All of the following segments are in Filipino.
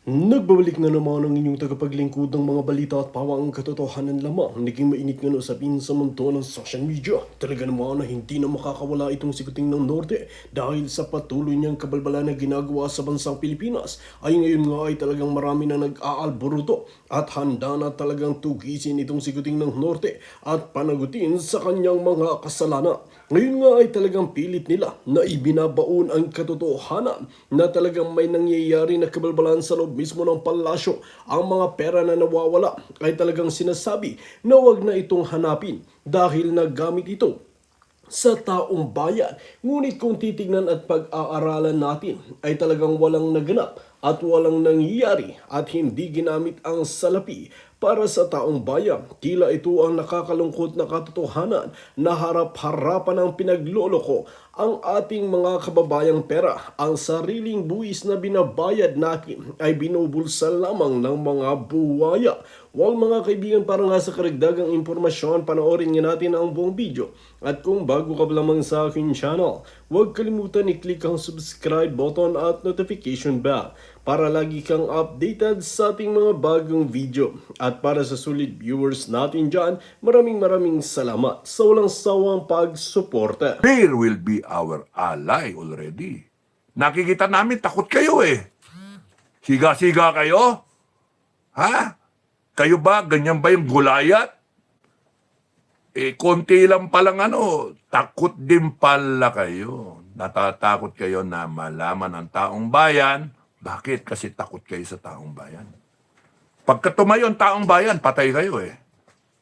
Nagbabalik na naman ang inyong tagapaglingkod ng mga balita at pawang katotohanan lamang. Naging mainit nga no sabihin sa mundo ng social media. Talaga naman na hindi na makakawala itong sikuting ng Norte dahil sa patuloy niyang kabalbalan na ginagawa sa bansang Pilipinas ay ngayon nga ay talagang marami na nag-aalboruto at handa na talagang tugisin itong sikuting ng Norte at panagutin sa kanyang mga kasalanan. Ngayon nga ay talagang pilit nila na ibinabaon ang katotohanan na talagang may nangyayari na kabalbalan sa loob mismo ng palasyo. Ang mga pera na nawawala ay talagang sinasabi na wag na itong hanapin dahil nagamit ito sa taong bayan. Ngunit kung titignan at pag-aaralan natin ay talagang walang naganap at walang nangyayari at hindi ginamit ang salapi para sa taong bayan. Tila ito ang nakakalungkot na katotohanan na harap-harapan ng pinagloloko ang ating mga kababayang pera. Ang sariling buwis na binabayad natin ay binubulsa lamang ng mga buwaya. Well mga kaibigan, para nga sa karagdagang impormasyon, panoorin nga natin ang buong video. At kung bago ka lamang sa aking channel, huwag kalimutan i-click ang subscribe button at notification bell para lagi kang updated sa ating mga bagong video. At para sa sulit viewers natin dyan, maraming salamat sa walang sawang pagsuporta. Fear will be our ally already. Nakikita namin, takot kayo eh. Siga-siga kayo? Ha? Kayo ba, ganyan ba yung Gulayat? Konti lang palang takot din pala kayo. Natatakot kayo na malaman ng taong bayan. Bakit? Kasi takot kayo sa taong bayan. Pagka tumayo ang taong bayan, patay kayo eh.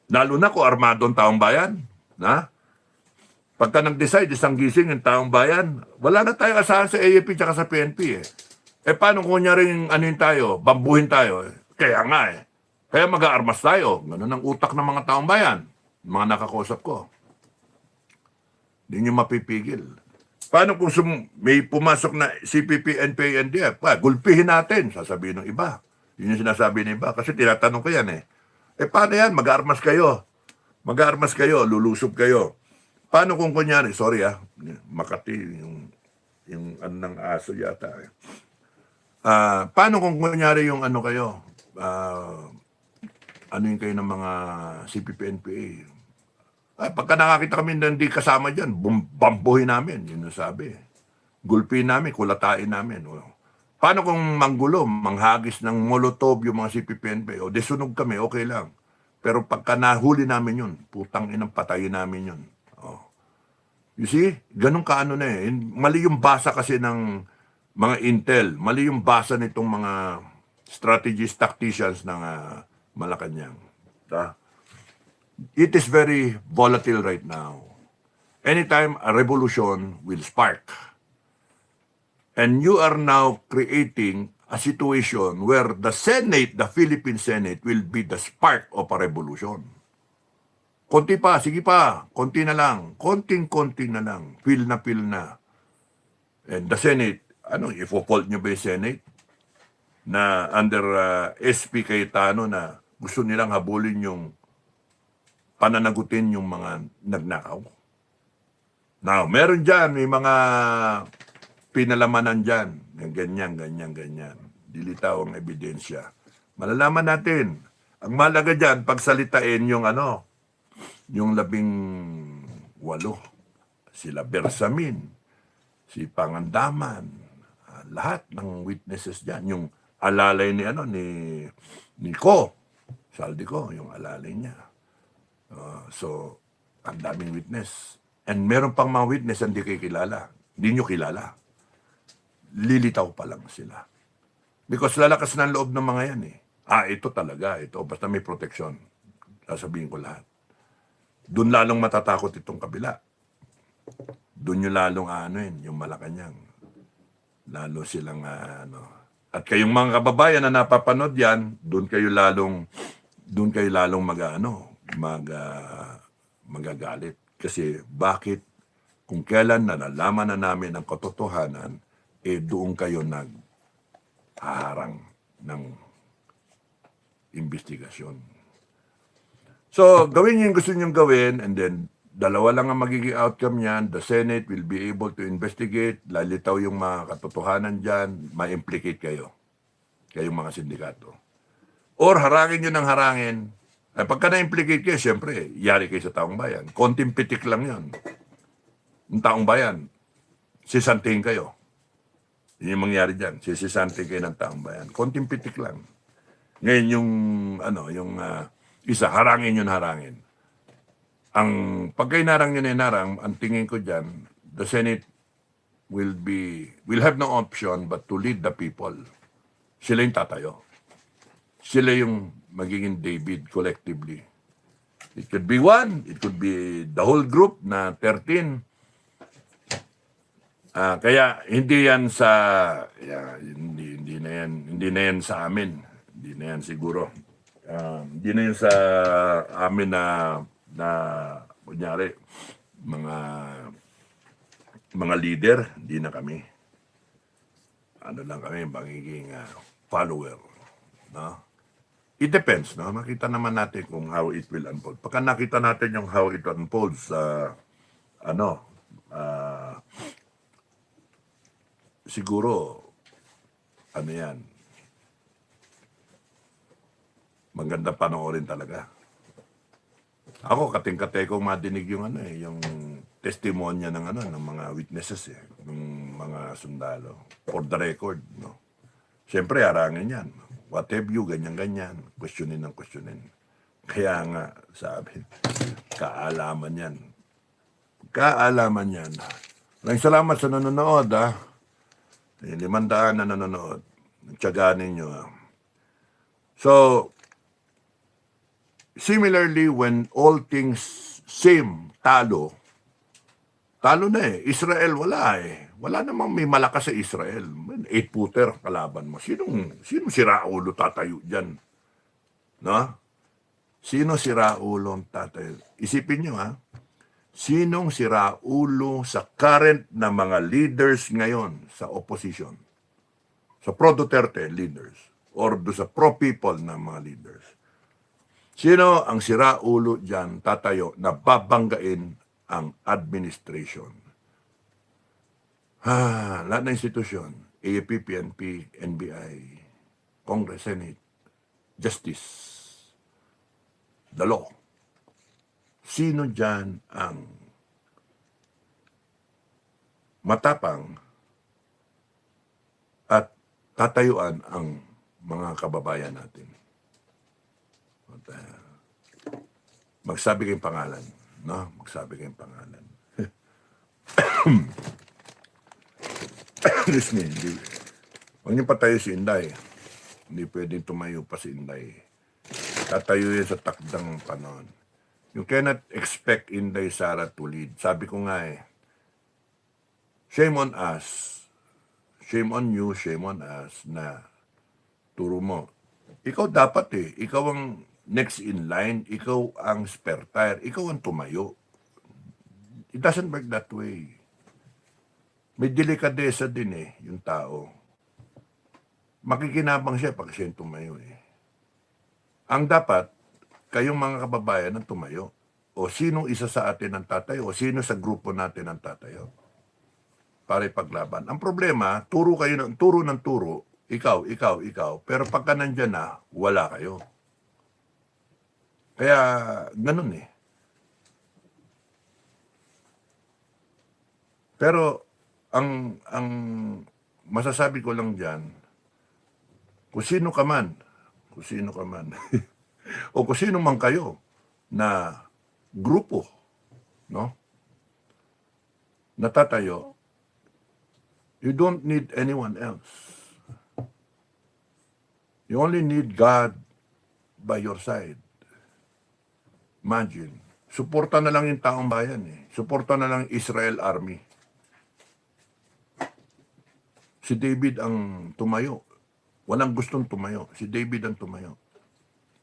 Lalo na kung armado ang taong bayan. Na? Pagka nag-decide, isang gising yung taong bayan, wala na tayo asahan sa AFP at sa PNP eh. Paano kung rin tayo, bambuhin tayo? Kaya nga eh. Kaya mag-aarmas tayo. Ganun ang utak ng mga taong bayan. Mga nakakausap ko. Hindi nyo mapipigil. Paano kung may pumasok na CPP, NPA, NDF? Gulpihin natin, sasabihin ng iba. Yun yung sinasabi ng iba. Kasi tinatanong ko yan eh. Paano yan? Mag-aarmas kayo. Mag-aarmas kayo, lulusob kayo. Paano kung kunyari, sorry Makati, yung ng aso yata eh. Paano kung kunyari yung kayo, yung kayo ng mga CPP, NPA? Pagka nakakita kami na hindi kasama dyan, bambuhin namin, yun ang sabi. Gulpihin namin, kulatain namin. Paano kung manggulo, manghagis ng molotov yung mga CPP, NPA? O desunog kami, okay lang. Pero pagka nahuli namin yun, putang inang patayin namin yun. You see, ganun kaano na eh. Mali yung basa kasi ng mga intel. Mali yung basa nitong mga strategist, tacticians ng Malacanang. It is very volatile right now. Anytime a revolution will spark. And you are now creating a situation where the Senate, the Philippine Senate, will be the spark of a revolution. Konti pa, sige pa, konti na lang, konting-konti na lang, feel na. And the Senate, ifo-fault nyo ba yung Senate? Na under SP Cayetano na gusto nilang habulin yung pananagutin yung mga nagnakaw. Now, meron dyan, may mga pinalamanan dyan, ganyan. Dilitaw ang ebidensya. Malalaman natin. Ang malaga dyan, pagsalitain yung yung 18, sila Bersamin, si Pangandaman, lahat ng witnesses dyan, yung alalay ni Ko, Saldico, yung alalay niya. So, ang daming witness. And meron pang mga witness na hindi kayo kilala. Hindi nyo kilala. Lilitaw pa lang sila. Because lalakas ng loob ng mga yan eh. Ito talaga, ito. Basta may protection. Sasabihin ko lahat. Doon lalong matatakot itong kabila. Doon yung lalong yung Malacanang. Lalo silang At kayong mga kababayan na napapanood yan, doon kayo lalong magagalit. Kasi bakit kung kailan nalalaman na namin ang katotohanan, doon kayo naghaharang ng investigasyon. So, gawin yung gusto niyong gawin, and then, dalawa lang ang magiging outcome niyan. The Senate will be able to investigate, lalitaw yung mga katotohanan dyan, ma-implicate kayo. kayong mga sindikato. Or harangin nyo ng harangin. Ay, pagka na-implicate kayo, siyempre, yari kayo sa taong bayan. Konting pitik lang yon. Yung taong bayan, sisantingin kayo. Yun yung mangyari dyan. Sisisantingin kayo ng taong bayan. Konting pitik lang. Ngayon yung, isa, harangin yun harangin. Ang pagka inarang yun inarang, ang tingin ko dyan, the Senate will have no option but to lead the people. Sila yung tatayo. Sila yung magiging David collectively. It could be one, it could be the whole group na 13. Kaya hindi yan sa hindi na yan sa amin. Hindi na yan siguro. Hindi na yan sa amin na kunyari mga leader, hindi na kami. Ano lang kami, magiging follower. No? It depends, no? Makita naman natin kung how it will unfold. Pagka nakita natin yung how it unfolds, siguro, yan, maganda panoorin talaga. Ako, kating-kate kong madinig yung yung testimonya ng mga witnesses, ng mga sundalo. For the record, no? Siyempre, harangin yan. What have you, ganyan-ganyan. Questionin ng questionin. Kaya nga, sabi, kaalaman yan. Kaalaman yan. Maraming salamat sa nanonood, 500 na nanonood. Tiyagaan ninyo, So, similarly, when all things seem talo na Israel wala Wala namang may malakas sa Israel. 8-footer kalaban mo. Sinong siraulo tatayo dyan? No? Sino siraulo tatayo? Isipin nyo Sinong siraulo sa current na mga leaders ngayon sa opposition? Sa pro-Duterte leaders or do sa pro-people na mga leaders? Sino ang siraulo dyan tatayo na babanggain ang administration? Lahat ng institusyon, AFP, PNP, NBI, Congress, Senate, Justice, the law. Sino dyan ang matapang at tatayuan ang mga kababayan natin? At, magsabi kayong pangalan, no? Magsabi kayong pangalan. Excuse me, huwag niyo patayo si Inday. Hindi pwedeng tumayo pa si Inday. Tatayo yan sa takdang panahon. You cannot expect Inday Sara to lead. Sabi ko nga shame on us. Shame on you, shame on us na turo mo. Ikaw dapat Ikaw ang next in line. Ikaw ang spare tire. Ikaw ang tumayo. It doesn't work that way. May delikadesa din yung tao. Makikinabang siya pag siya tumayo Ang dapat, kayong mga kababayan ang tumayo. O sinong isa sa atin ang tatayo, o sino sa grupo natin ang tatayo. Para ipaglaban. Ang problema, turo ng turo, ikaw. Pero pagka nandyan na, wala kayo. Kaya, ganun Pero, ang masasabi ko lang dyan, kung sino ka man, o kung sino man kayo na grupo, no? Natatayo, you don't need anyone else. You only need God by your side. Imagine, suporta na lang yung taong bayan Suporta na lang Israel Army. Si David ang tumayo. Walang gustong tumayo. Si David ang tumayo.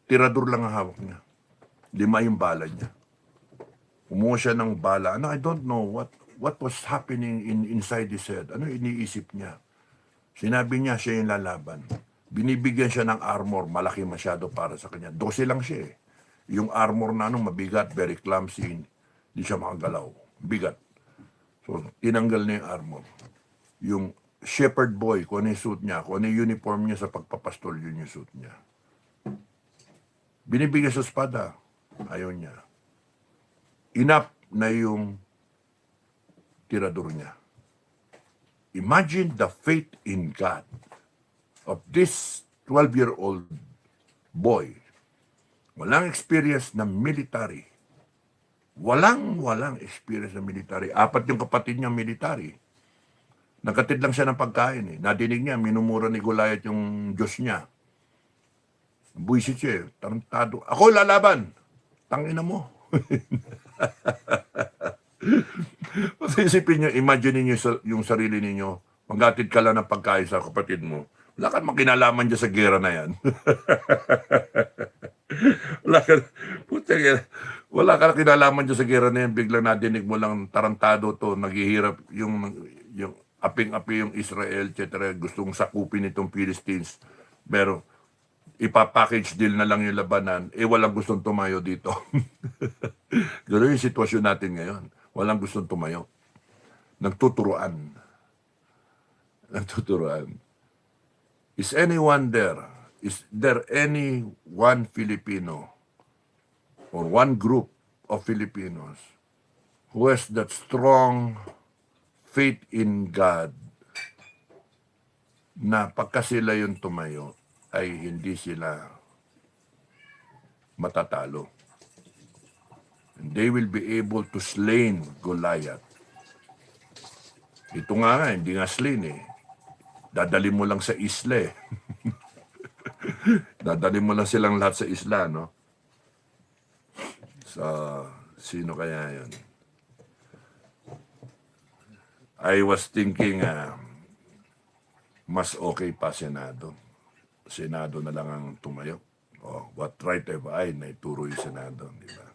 Tirador lang ang hawak niya. 5 yung bala niya. Kumuha siya ng bala. I don't know what was happening inside his head. Ano iniisip niya? Sinabi niya siya yung lalaban. Binibigyan siya ng armor. Malaki masyado para sa kanya. 12 lang siya Yung armor na mabigat, very clumsy. Hindi siya makagalaw. Bigat. So, tinanggal niya yung armor. Yung shepherd boy, kung ano yung suit niya, kung ano yung uniform niya sa pagpapastol, yun yung suit niya. Binibigay sa espada, ayaw niya. Enough na yung tirador niya. Imagine the faith in God of this 12-year-old boy. Walang experience na military. Walang experience na military. 4 yung kapatid niya military. Nagkatid lang siya ng pagkain eh. Nadinig niya, minumura ni Goliath yung Diyos niya. Buisit siya eh, tarantado. Ako lalaban! Tangina mo. Isipin niyo, imagine niyo yung sarili ninyo, maghatid ka lang ng pagkain sa kapatid mo. Wala kang makinalaman dyan sa gera na yan. Wala ka kinalaman dyan sa gera na yan, biglang nadinig mo lang tarantado to, naghihirap yung aping-api yung Israel, etc. Gustong sakupin itong Philistines. Pero ipapackage deal na lang yung labanan, walang gustong tumayo dito. Gano'n yung sitwasyon natin ngayon. Walang gustong tumayo. Nagtuturuan. Is anyone there? Is there any one Filipino or one group of Filipinos who has that strong faith in God na pagka sila yung tumayo ay hindi sila matatalo? And they will be able to slain Goliath. Ito nga, hindi nga slain eh. Dadali mo lang sa isla eh. Dadali mo lang silang lahat sa isla, no? So, sino kaya yun? I was thinking, mas okay pa Senado. Senado na lang ang tumayo. Oh, what right have I na ituro yung Senado, di ba?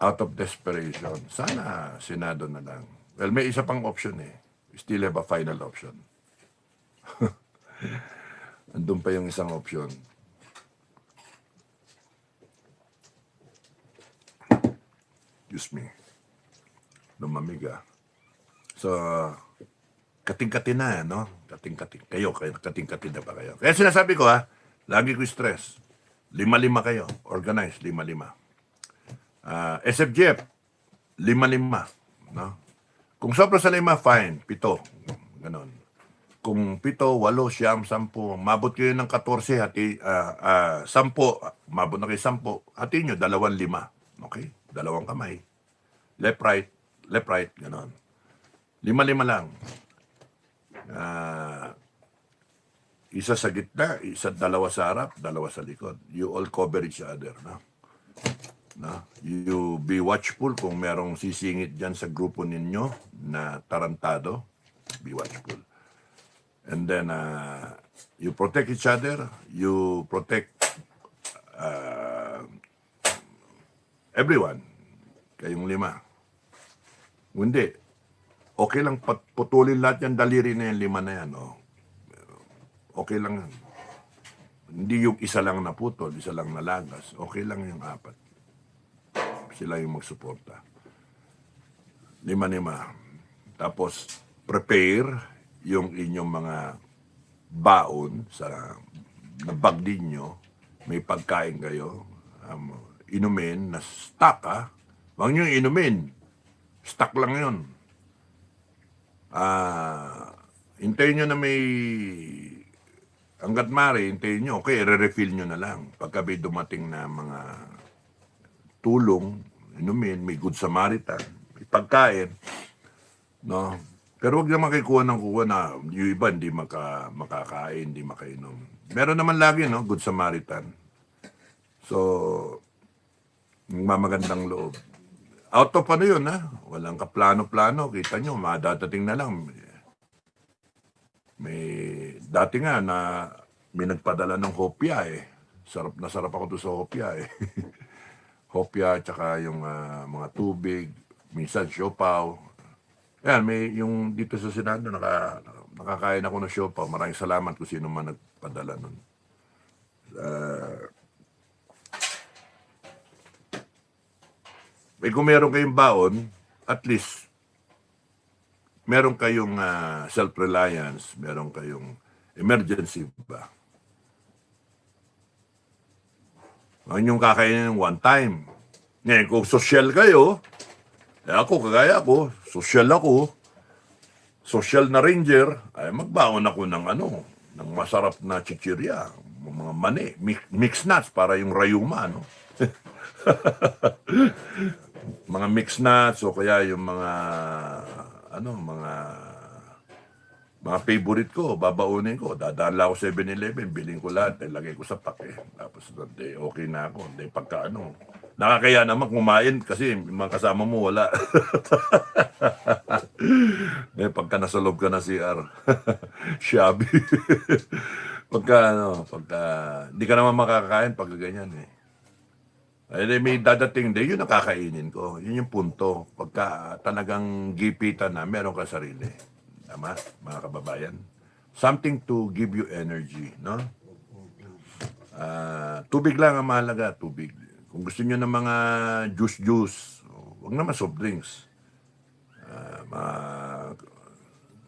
Out of desperation, sana Senado na lang. Well, may isa pang option eh. We still have a final option. Andun pa yung isang option. Excuse me. Lumamig ah. So, kating-kating na, no? Kating-kating. Kayo, kating-kating na ba kayo? Kaya sinasabi ko lagi ko stress. 5-5 kayo. Organize, 5-5. SFGF, 5-5. No? Kung sobra sa 5, fine, 7. Ganon. Kung 7, 8, 9, 10, mabot kayo ng 14, 10, mabot na kayo 10, hati nyo, 2-5. Okay? 2 kamay. Left, right, ganon. 5-5 lang. Isa sa gitna, dalawa sa harap, 2 sa likod. You all cover each other, no? You be watchful kung merong sisingit dyan sa grupo ninyo na tarantado. Be watchful. And then, you protect each other. You protect everyone. Kayong 5. Hindi. Okay lang putulin lahat yan, daliri na yan, 5 na yan. Oh. Okay lang yan. Hindi yung isa lang naputol, isa lang nalagas. Okay lang yung 4. Sila yung magsuporta. 5-5. Tapos, prepare yung inyong mga baon sa bag ninyo. May pagkain kayo. Inumin na stock Huwag nyo inumin. Stock lang yun. Hintayin nyo na may hanggat mari, hintayin nyo. Okay, re-refill nyo na lang. Pagka may dumating na mga tulong, inumin, may good Samaritan, may pagkain, no? Pero huwag naman kayo kuha na yung iba hindi makakain, hindi makainom. Meron naman lagi, no? Good Samaritan. So, mamagandang loob. Out of yun, Walang kaplano-plano. Kita nyo, madadating na lang. Dati nga na may nagpadala ng hopya Sarap na sarap ako doon sa hopya Hopya, tsaka yung mga tubig, minsan siopaw. Yan, may yung dito sa Senado, nakakain ako ng siopaw. Maraming salamat kung sino man nagpadala nun. Kung meron kayong baon, at least, meron kayong self-reliance, meron kayong emergency ba? Ang inyong kakainin one time. Ngayon, kung social kayo, ako, kagaya ako, social na ranger, ay magbaon ako ng ng masarap na chichirya, mga mani, mixed nuts para yung rayuma, no? Mga mixed nuts o kaya yung mga favorite ko, babaunin ko, dadaan lang ako 7-Eleven, biling ko lahat, lagay ko sa pake. Tapos, okay na ako. Pagka nakakaya naman kumain kasi yung mga kasama mo wala. Pagka nasa loob ka na CR, shabby. pagka hindi ka naman makakain pag ganyan may dadating day, yun ang kakainin ko. Yun yung punto. Pagka talagang gipitan na, meron ka sarili. Tama, mga kababayan? Something to give you energy, no? Tubig lang ang mahalaga, tubig. Kung gusto niyo ng mga juice, huwag naman soft drinks.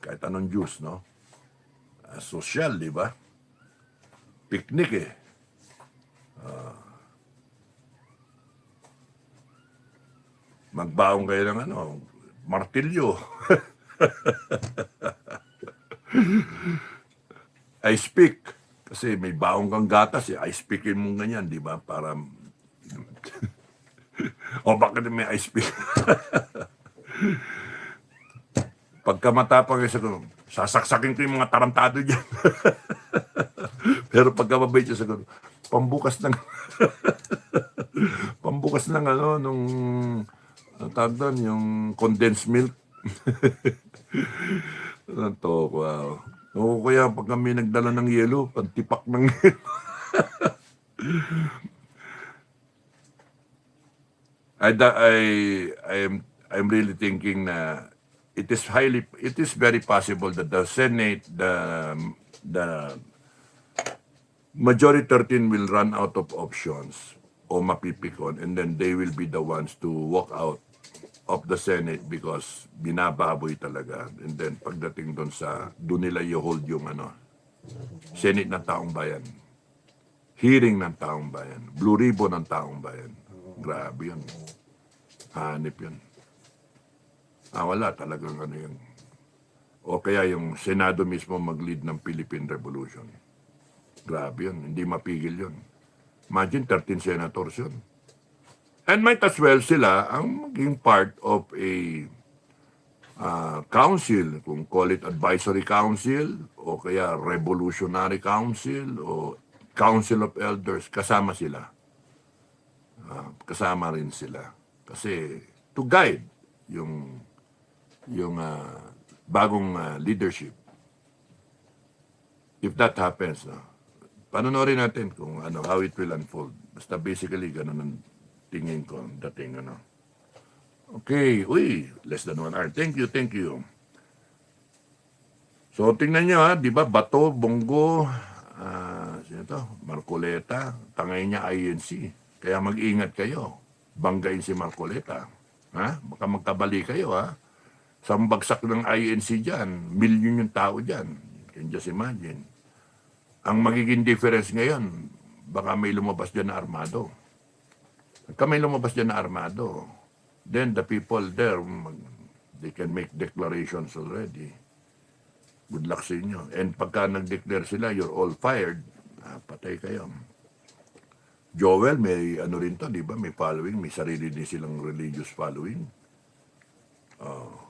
Kahit anong juice, no? Social, di ba? Picnic magbaong kayo ng martilyo. Ice pick. Kasi may baong kang gatas, ice pickin mo ganyan, di ba? Para, bakit may ice pick? Pagka matapang kayo sasaksakin ko yung mga tarantado dyan. Pero pagka mabait siya pambukas ng, nung, tawag doon, yung condensed milk. Wow. O kaya pag kami nagdala ng yelo, pagtipak ng yelo. I'm really thinking na it is very possible that the Senate, the majority 13 will run out of options o mapipikon, and then they will be the ones to walk out of the Senate because binababoy talaga. And then pagdating doon nila i-hold yung Senate ng taong bayan. Hearing ng taong bayan. Blue ribbon ng taong bayan. Grabe yun. Hanip yun. Wala talagang yun. O kaya yung Senado mismo mag-lead ng Philippine Revolution. Grabe yun. Hindi mapigil yun. Imagine 13 senators yun. And might as well sila ang maging part of a council, kung call it advisory council, o kaya revolutionary council, o council of elders, kasama sila. Kasama rin sila. Kasi to guide yung bagong leadership. If that happens, panonorin natin kung how it will unfold. Basta basically, ganun ang tingin ko, dating Okay, less than 1 hour. Thank you. So, tingnan nyo di ba, Bato, Bongo, sino to? Marcoleta, tangay niya INC. Kaya mag-ingat kayo. Banggain si Marcoleta. Baka magkabali kayo, Sa bagsak ng INC dyan, milyon yung tao dyan. Can just imagine. Ang magiging difference ngayon, baka may lumabas dyan na armado. May lumabas dyan na armado. Then the people there, they can make declarations already. Good luck sa inyo. And pagka nag-declare sila, you're all fired, patay kayo. Joel, may rin to, di ba? May following, may sarili din silang religious following.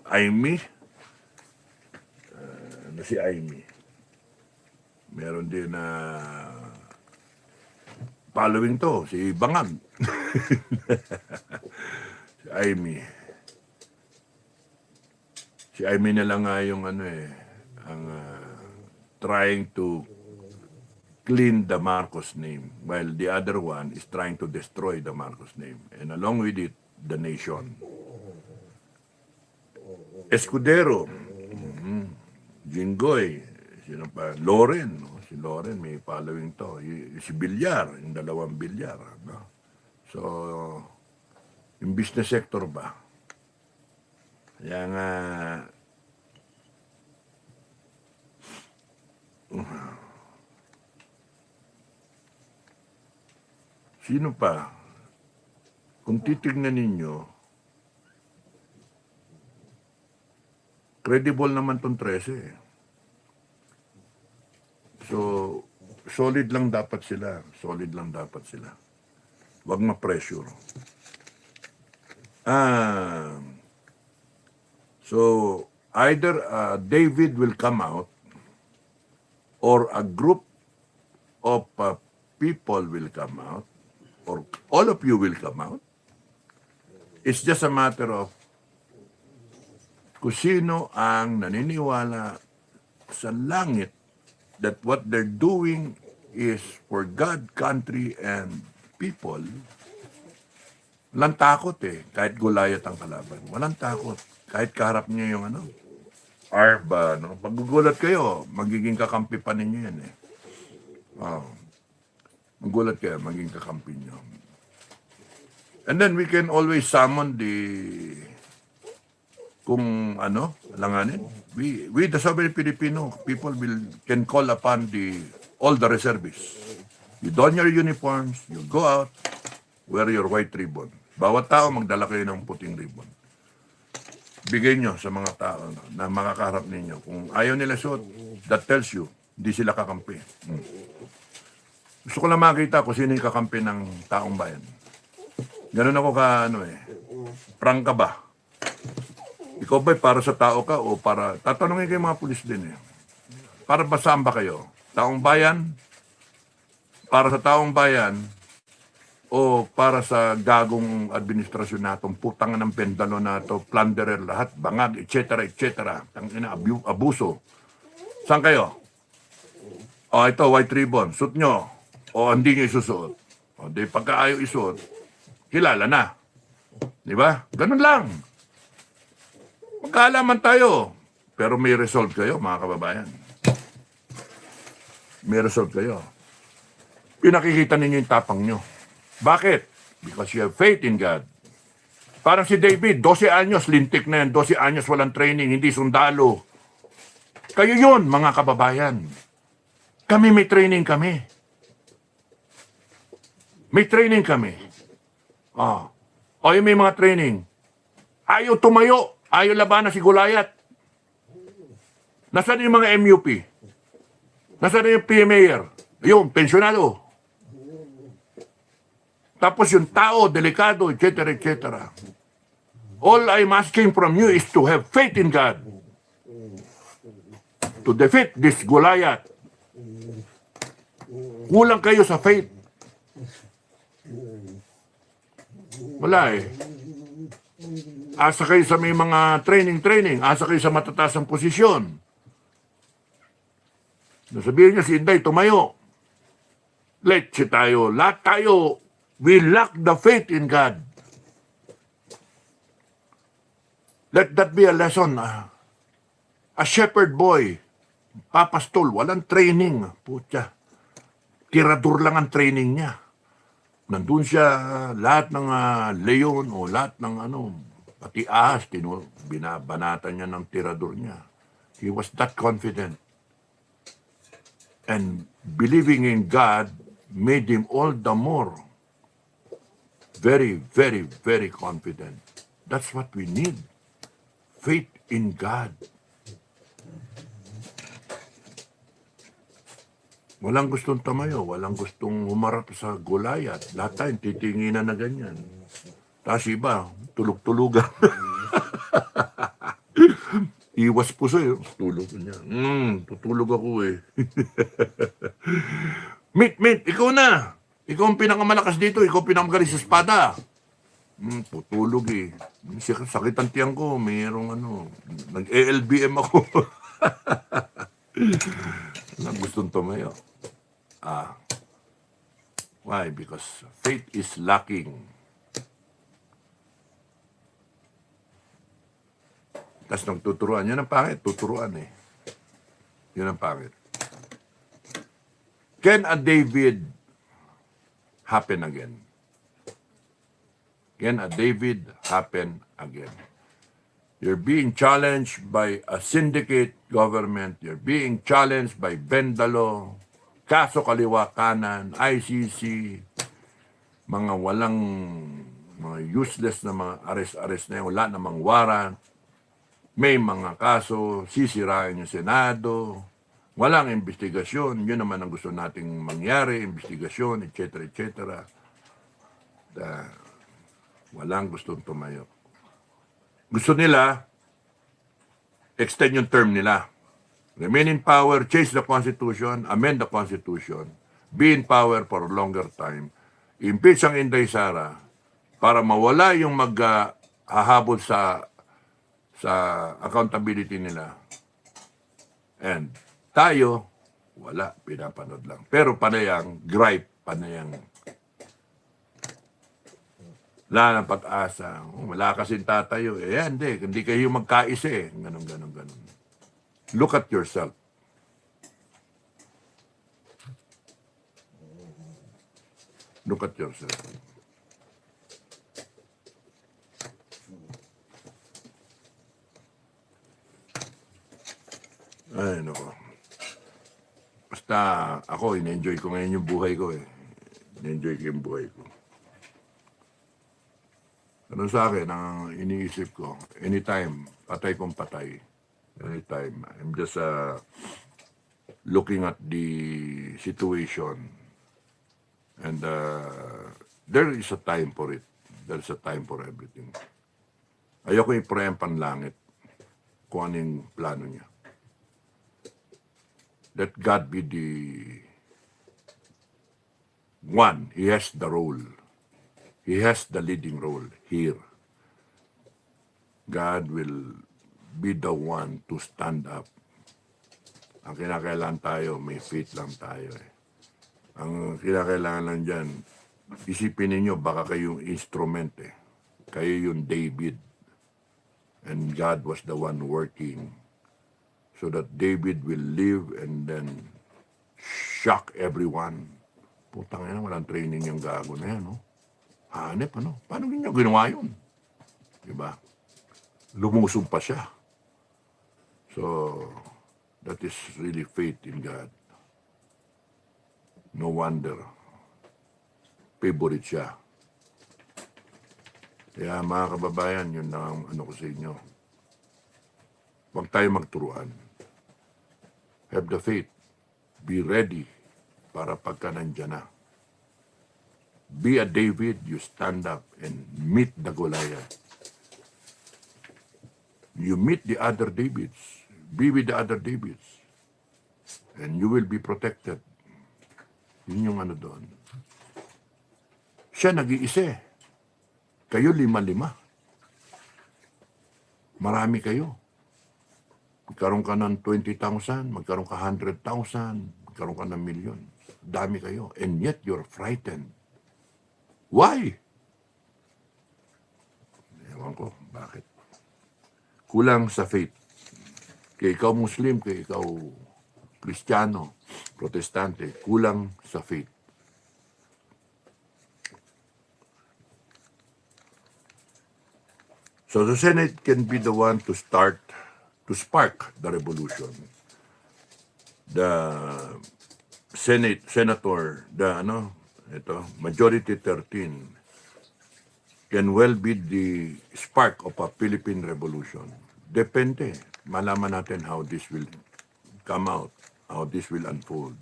Aimee, si Aimee. Meron din na following to, si Bangag. Si Aimee. Si Aimee na lang nga yung ang trying to clean the Marcos name, while the other one is trying to destroy the Marcos name. And along with it, the nation. Escudero, Jinggoy, sino pa? Loren, si Loren may following to. Si Villar, yung 2 Villar. So, yung business sector ba? Kaya nga, Sino pa? Kung titignan ninyo, credible naman tong 13 eh. So, solid lang dapat sila. Solid lang dapat sila. Huwag ma-pressure. So, either David will come out or a group of people will come out or all of you will come out. It's just a matter of kung sino ang naniniwala sa langit that what they're doing is for God, country, and people. Walang takot eh. Kahit Goliath ang kalaban. Walang takot. Kahit kaharap niyo yung Arba. No? Pag gugulat kayo, magiging kakampi pa ninyo yan eh. Magulat kayo, magiging kakampi niyo. And then we can always summon kung alanganin. We the sovereign Filipino people can call upon all the reservists. You don your uniforms, you go out, wear your white ribbon. Bawat tao magdala kayo ng puting ribbon. Bigay nyo sa mga tao na makakaharap ninyo. Kung ayaw nila suot, that tells you, hindi sila kakampi. Gusto ko lang makita kung sino yung kakampi ng taong bayan. Ganun ako prang ka ba? Ikaw ba'y para sa tao ka o para... Tatanungin kayo mga pulis din eh. Para ba saan ba kayo? Taong bayan? Para sa taong bayan? O para sa gagong administrasyon natong putangan ng pendalo nato, plunderer lahat, bangag, etc. Tangina, abuso. Saan kayo? O ito, white ribbon. Suot nyo. O hindi nyo isusuot. O di pagka ayaw isuot, kilala na. Di ba? Ganun lang. Magkaalaman tayo. Pero may resolve kayo, mga kababayan. May resolve kayo. Pinakikita ninyo yung tapang nyo. Bakit? Because you have faith in God. Parang si David, 12 anyos, lintik na yan. 12 anyos walang training, hindi sundalo. Kayo yun, mga kababayan. Kami may training kami. May training kami. O yung may mga training. Ayaw tumayo. Ayaw labanan si Goliath. Nasaan yung mga MUP? Nasaan yung PMAR? Yung pensionado. Tapos yung tao, delikado, etc. All I'm asking from you is to have faith in God. To defeat this Goliath. Kulang kayo sa faith. Wala eh. Asa kayo sa may mga training. Asa kayo sa matataas ang posisyon. Nasabihin niya si Inday, tumayo. Let's tayo. Lahat tayo. We lack the faith in God. Let that be a lesson. A shepherd boy, papastol, walang training. Putya. Tirador lang ang training niya. Nandun siya, lahat ng leon o lahat ng pati ahas, binabanatan niya ng tirador niya. He was that confident. And believing in God made him all the more very, very, very confident. That's what we need. Faith in God. Walang gustong tamayo, walang gustong humarap sa Goliath. Lahat tayo titinginan na ganyan. Tapos iba, tulog-tulugan. Iwas puso eh. Tulog niya. Tutulog ako eh. Meet, ikaw na. Ikaw ang pinakamalakas dito. Ikaw ang pinakamagaling sa espada. Tutulog eh. Sakit ang tiyang ko. Mayroong nag-ALBM ako. Walang gustong tumayo. Why? Because faith is lacking. Tapos nagtuturuan. Yan ang pangit. Tuturuan eh. Yan ang pangit. Can a David happen again? Can a David happen again? You're being challenged by a syndicate government. You're being challenged by Bendalo, Kaso Kaliwa Kanan, ICC, mga walang, mga useless na mga arrest-arrest na yan, wala namang warrant. May mga kaso, sisirain yung Senado, walang investigasyon. Yun naman ang gusto nating mangyari, investigasyon, etc. etc. Walang gustong tumayo. Gusto nila, extend yung term nila. Remain in power, change the Constitution, amend the Constitution, be in power for a longer time, impeach ang Inday Sara para mawala yung maghahabol sa accountability nila. And tayo, wala, pinapanood lang. Pero panayang gripe, panayang wala ng pag-asa. Wala kasing tatayo. Hindi kayo magkaisa eh. Ganon. Look at yourself. Look at yourself. Ay, nako. Basta ako, in-enjoy ko ngayon yung buhay ko eh. In-enjoy ko yung buhay ko. Ano sa akin, ang iniisip ko, anytime, patay kong patay. Anytime. I'm just looking at the situation. And there is a time for it. There's a time for everything. Ayoko i-pray ang panlangit kung anong plano niya. Let God be the one. He has the role. He has the leading role here. God will be the one to stand up. Ang kinakailangan tayo, may faith lang tayo eh. Ang kinakailangan lang dyan, isipin ninyo, baka kayong instrument eh. Kayo yung David. And God was the one working so that David will live and then shock everyone. Putang ina, walang training yung gago na yan, no? Hanep, ano? Paano ninyo ginawa yun? Diba? Lumusog pa siya. So, that is really faith in God. No wonder. Favorite siya. Kaya mga kababayan, yun na ang ano ko sa inyo. Huwag tayo magturuan. Have the faith. Be ready para pagka nandyan na. Be a David, you stand up and meet the Goliath. You meet the other Davids. Be with the other Davids. And you will be protected. Yun yung ano doon. Siya nag-iisa. Kayo 5-5. Marami kayo. Magkaroon ka ng 20,000, magkaroon ka 100,000, magkaroon ka ng milyon. Dami kayo. And yet you're frightened. Why? Ewan ko, bakit? Kulang sa faith. Kaya ikaw Muslim, kaya ikaw Kristiyano, Protestante, kulang sa faith. So the Senate can be the one to spark the revolution. The Senator, Majority 13, can well be the spark of a Philippine revolution. Depende. Malaman natin how this will come out, how this will unfold.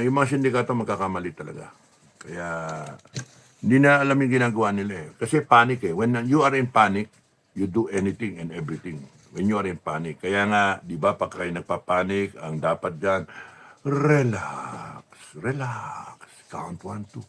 Yung mga sindikato magkakamali talaga. Kaya hindi na alam yung ginagawa nila eh. Kasi panic eh. When you are in panic, you do anything and everything. When you are in panic. Kaya nga, di ba, pag kayo nagpapanik, ang dapat dyan, relax, count 1, 2.